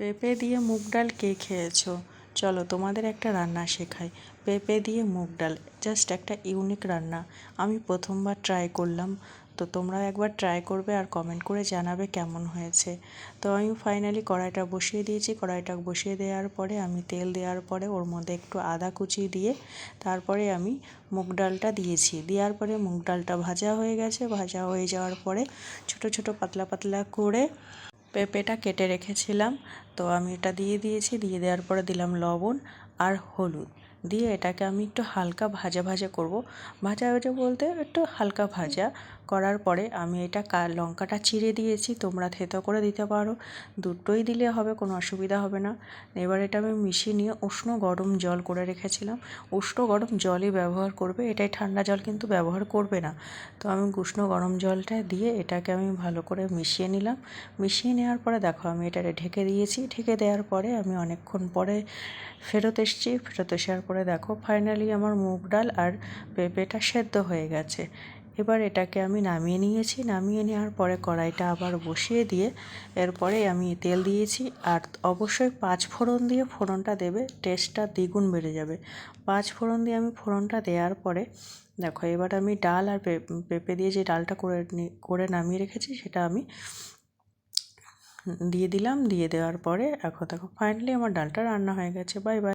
পেঁপে দিয়ে মুগ ডাল কে খেয়েছো? চলো তোমাদের একটা রান্না শেখাই। পেঁপে দিয়ে মুগ ডাল জাস্ট একটা ইউনিক রান্না। আমি প্রথমবার ট্রাই করলাম, তো তোমরাও একবার ট্রাই করবে আর কমেন্ট করে জানাবে কেমন হয়েছে। তো আমি ফাইনালি কড়াইটা বসিয়ে দিয়েছি। কড়াইটা বসিয়ে দেওয়ার পরে আমি তেল দেওয়ার পরে ওর মধ্যে একটু আদা কুচি দিয়ে তারপরে আমি মুগ ডালটা দিয়েছি। দেওয়ার পরে মুগ ডালটা ভাজা হয়ে গেছে। ভাজা হয়ে যাওয়ার পরে ছোট ছোট পাতলা পাতলা করে পেঁপেটা কেটে রেখেছিলাম, তো আমি এটা দিয়ে দিয়েছি। দিয়ে দেওয়ার পরে দিলাম লবণ আর হলুদ দিয়ে এটাকে আমি একটু হালকা ভাজা ভাজা করব। ভাজা ভাজা বলতে একটু হালকা ভাজা করার পরে আমি এটা লঙ্কাটা চিড়ে দিয়েছি। তোমরা থেতো করে দিতে পারো, দুটোই দিলে হবে, কোনো অসুবিধা হবে না। এবার এটা আমি মিশিয়ে নিয়ে উষ্ণ গরম জল করে রেখেছিলাম। উষ্ণ গরম জলই ব্যবহার করবে, এটাই ঠান্ডা জল কিন্তু ব্যবহার করবে না। তো আমি উষ্ণ গরম জলটা দিয়ে এটাকে আমি ভালো করে মিশিয়ে নিলাম। মিশিয়ে নেওয়ার পরে দেখো আমি এটা ঢেকে দিয়েছি। ঢেকে দেওয়ার পরে আমি অনেকক্ষণ পরে ফেরত এসেছি। ফেরত আসার পরে দেখো ফাইনালি আমার মুগ ডাল আর পেঁপেটা সেদ্ধ হয়ে গেছে। এবার এটাকে আমি নামিয়ে নিয়েছি। নামিয়ে নেওয়ার পরে কড়াইটা আবার বসিয়ে দিয়ে এরপরে আমি তেল দিয়েছি। আর অবশ্যই 5 ফোড়ন দিয়ে ফোড়নটা দেবে, টেস্টটা দ্বিগুণ বেড়ে যাবে। 5 ফোড়ন দিয়ে আমি ফোড়নটা দেওয়ার পরে দেখো এবার আমি ডাল আর পেঁপে দিয়ে যে ডালটা করে নামিয়ে রেখেছি সেটা আমি দিয়ে দিলাম। দিয়ে দেওয়ার পরে এখন দেখো ফাইনালি আমার ডালটা রান্না হয়ে গেছে। Bye bye.